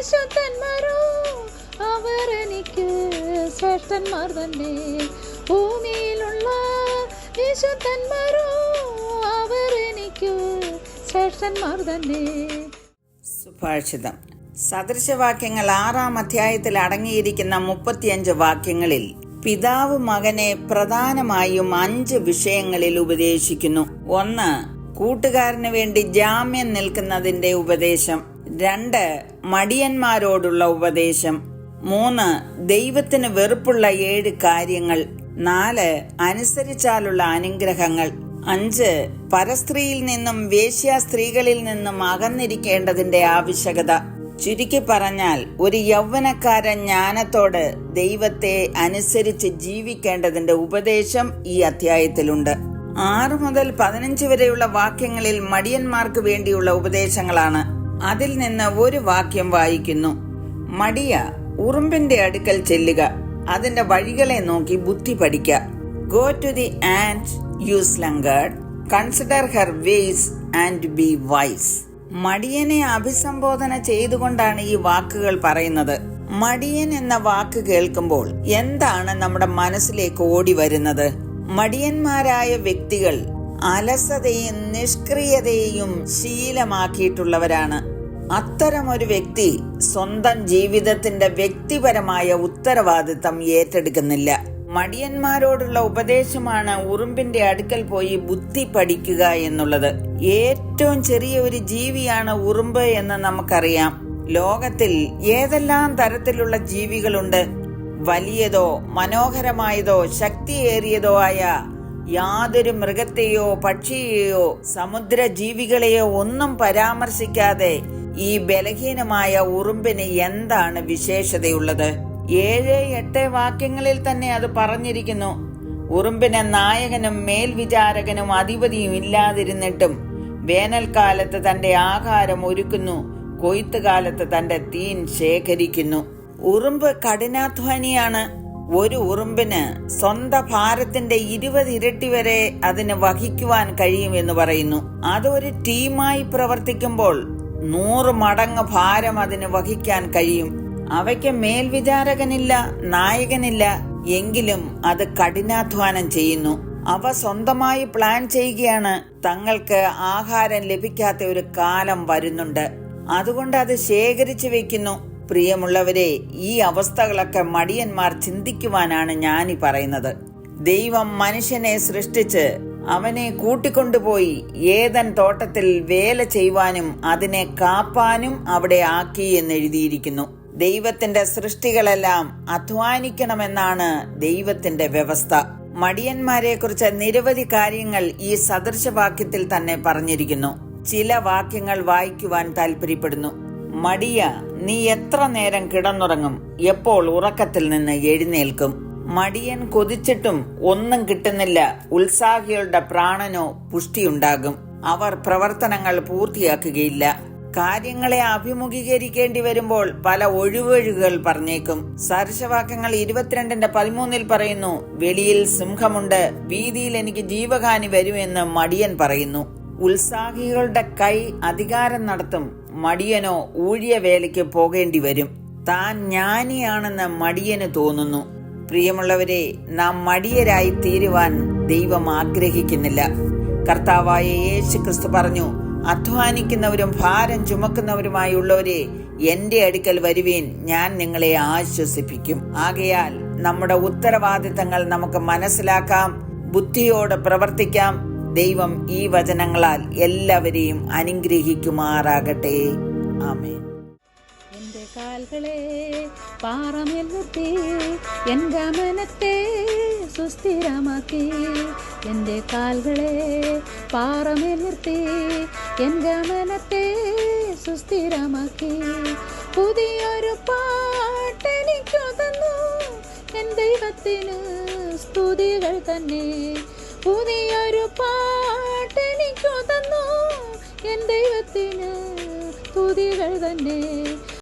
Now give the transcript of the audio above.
വിശുദ്ധന്മാരോ അവർ എനിക്ക് ശ്രേഷ്ഠന്മാർ തന്നെ. ഭൂമിയിലുള്ള വിശുദ്ധന്മാരോ അവർ എനിക്ക് ശ്രേഷ്ഠന്മാർ തന്നെ. സുഭാഷിതം. സദൃശവാക്യങ്ങൾ 6-ാം അധ്യായത്തിൽ അടങ്ങിയിരിക്കുന്ന 35 വാക്യങ്ങളിൽ പിതാവ് മകനെ പ്രധാനമായും 5 വിഷയങ്ങളിൽ ഉപദേശിക്കുന്നു. 1. കൂട്ടുകാരന് വേണ്ടി ജാമ്യം നിൽക്കുന്നതിന്റെ ഉപദേശം. 2. മടിയന്മാരോടുള്ള ഉപദേശം. 3. ദൈവത്തിന് വെറുപ്പുള്ള 7 കാര്യങ്ങൾ. 4. അനുസരിച്ചാലുള്ള അനുഗ്രഹങ്ങൾ. 5. പരസ്ത്രീയിൽ നിന്നും വേശ്യാസ്ത്രീകളിൽ നിന്നും അകന്നിരിക്കേണ്ടതിന്റെ ആവശ്യകത. ചുരുക്കി പറഞ്ഞാൽ, ഒരു യൗവനക്കാരൻ ജ്ഞാനത്തോട് ദൈവത്തെ അനുസരിച്ച് ജീവിക്കേണ്ടതിന്റെ ഉപദേശം ഈ അധ്യായത്തിലുണ്ട്. 6 മുതൽ 15 വരെയുള്ള വാക്യങ്ങളിൽ മടിയന്മാർക്ക് വേണ്ടിയുള്ള ഉപദേശങ്ങളാണ്. അതിൽ നിന്ന് ഒരു വാക്യം വായിക്കുന്നു. മടിയ, ഉറുമ്പിന്റെ അടുക്കൽ ചെല്ലുക, അതിന്റെ വഴികളെ നോക്കി ബുദ്ധി പഠിക്ക. Go to the ant, you sluggard, consider her ways and be wise. മടിയനെ അഭിസംബോധന ചെയ്തുകൊണ്ടാണ് ഈ വാക്കുകൾ പറയുന്നത്. മടിയൻ എന്ന വാക്ക് കേൾക്കുമ്പോൾ എന്താണ് നമ്മുടെ മനസ്സിലേക്ക് ഓടി വരുന്നത്? മടിയന്മാരായ വ്യക്തികൾ അലസതയും നിഷ്ക്രിയതയും ശീലമാക്കിയിട്ടുള്ളവരാണ്. അത്തരമൊരു വ്യക്തി സ്വന്തം ജീവിതത്തിന്റെ വ്യക്തിപരമായ ഉത്തരവാദിത്തം ഏറ്റെടുക്കുന്നില്ല. മടിയന്മാരോടുള്ള ഉപദേശമാണ് ഉറുമ്പിന്റെ അടുക്കൽ പോയി ബുദ്ധി പഠിക്കുക എന്നുള്ളത്. ഏറ്റവും ചെറിയ ഒരു ജീവിയാണ് ഉറുമ്പ് എന്ന് നമുക്കറിയാം. ലോകത്തിൽ ഏതെല്ലാം തരത്തിലുള്ള ജീവികളുണ്ട്? വലിയതോ മനോഹരമായതോ ശക്തിയേറിയതോ ആയ യാതൊരു മൃഗത്തെയോ പക്ഷിയെയോ സമുദ്ര ജീവികളെയോ ഒന്നും പരാമർശിക്കാതെ ഈ ബലഹീനമായ ഉറുമ്പിന് എന്താണ് വിശേഷതയുള്ളത്? 7-8 വാക്യങ്ങളിൽ തന്നെ അത് പറഞ്ഞിരിക്കുന്നു. ഉറുമ്പിന് നായകനും മേൽവിചാരകനും അധിപതിയും ഇല്ലാതിരുന്നിട്ടും വേനൽക്കാലത്ത് തന്റെ ആഹാരം ഒരുക്കുന്നു, കൊയ്ത്തുകാലത്ത് തന്റെ തീൻ ശേഖരിക്കുന്നു. ഉറുമ്പ് കഠിനാധ്വാനിയാണ്. ഒരു ഉറുമ്പിന് സ്വന്തം ഭാരത്തിന്റെ 20 ഇരട്ടി വരെ അതിന് വഹിക്കുവാൻ കഴിയുമെന്ന് പറയുന്നു. അതൊരു ടീമായി പ്രവർത്തിക്കുമ്പോൾ 100 മടങ്ങ് ഭാരം അതിന് വഹിക്കാൻ കഴിയും. അവയ്ക്ക് മേൽവിചാരകനില്ല, നായകനില്ല, എങ്കിലും അത് കഠിനാധ്വാനം ചെയ്യുന്നു. അവ സ്വന്തമായി പ്ലാൻ ചെയ്യുകയാണ്. തങ്ങൾക്ക് ആഹാരം ലഭിക്കാത്ത ഒരു കാലം വരുന്നുണ്ട്, അതുകൊണ്ട് അത് ശേഖരിച്ചു വെക്കുന്നു. പ്രിയമുള്ളവരെ, ഈ അവസ്ഥകളൊക്കെ മടിയന്മാർ ചിന്തിക്കുവാനാണ് ഞാനീ പറയുന്നത്. ദൈവം മനുഷ്യനെ സൃഷ്ടിച്ച് അവനെ കൂട്ടിക്കൊണ്ടുപോയി ഏദൻ തോട്ടത്തിൽ വേല ചെയ്യുവാനും അതിനെ കാപ്പാനും അവിടെ ആക്കി എന്നെഴുതിയിരിക്കുന്നു. ദൈവത്തിന്റെ സൃഷ്ടികളെല്ലാം അധ്വാനിക്കണമെന്നാണ് ദൈവത്തിന്റെ വ്യവസ്ഥ. മടിയന്മാരെ കുറിച്ച് നിരവധി കാര്യങ്ങൾ ഈ സദൃശവാക്യത്തിൽ തന്നെ പറഞ്ഞിരിക്കുന്നു. ചില വാക്യങ്ങൾ വായിക്കുവാൻ താല്പര്യപ്പെടുന്നു. മടിയ, നീ എത്ര നേരം കിടന്നുറങ്ങും? എപ്പോൾ ഉറക്കത്തിൽ നിന്ന് എഴുന്നേൽക്കും? മടിയൻ കൊതിച്ചിട്ടും ഒന്നും കിട്ടുന്നില്ല. ഉത്സാഹികളുടെ പ്രാണനോ പുഷ്ടിയുണ്ടാകും. അവർ പ്രവർത്തനങ്ങൾ പൂർത്തിയാക്കുകയില്ല. കാര്യങ്ങളെ അഭിമുഖീകരിക്കേണ്ടി വരുമ്പോൾ പല ഒഴിവൊഴികൾ പറഞ്ഞേക്കും. സദൃശവാക്യങ്ങൾ 22:13 പറയുന്നു, വെളിയിൽ സിംഹമുണ്ട്, വീതിയിൽ എനിക്ക് ജീവഹാനി വരുമെന്ന് മടിയൻ പറയുന്നു. ഉത്സാഹികളുടെ കൈ അധികാരം നടത്തും, മടിയനോ ഊഴിയ വേലയ്ക്ക് പോകേണ്ടി വരും. താൻ ജ്ഞാനിയാണെന്ന് മടിയന് തോന്നുന്നു. പ്രിയമുള്ളവരെ, നാം മടിയരായി തീരുവാൻ ദൈവം ആഗ്രഹിക്കുന്നില്ല. കർത്താവായ യേശുക്രിസ്തു പറഞ്ഞു, അധ്വാനിക്കുന്നവരും ഭാരം ചുമക്കുന്നവരുമായുള്ളവരെ എന്റെ അടുക്കൽ വരുവീൻ, ഞാൻ നിങ്ങളെ ആശ്വസിപ്പിക്കും. ആകയാൽ നമ്മുടെ ഉത്തരവാദിത്തങ്ങൾ നമുക്ക് മനസ്സിലാക്കാം, ബുദ്ധിയോടെ പ്രവർത്തിക്കാം. ദൈവം ഈ വചനങ്ങളാൽ എല്ലാവരെയും അനുഗ്രഹിക്കുമാറാകട്ടെ. ആമേൻ. എന്റെ കാൽകളെ പാറമേൽ നിർത്തി എൻ ഗമനത്തെ സുസ്ഥിരമാക്കി. എന്റെ കാൽകളെ പാറമേൽ നിർത്തി എൻ ഗമനത്തെ സുസ്ഥിരമാക്കി. പുതിയൊരു പാട്ടെനിക്കു തന്നു, എൻ ദൈവത്തിന് സ്തുതികൾ തന്നെ. പുതിയൊരു പാട്ടെനിക്കു തന്നു, എൻ ദൈവത്തിന് സ്തുതികൾ തന്നെ.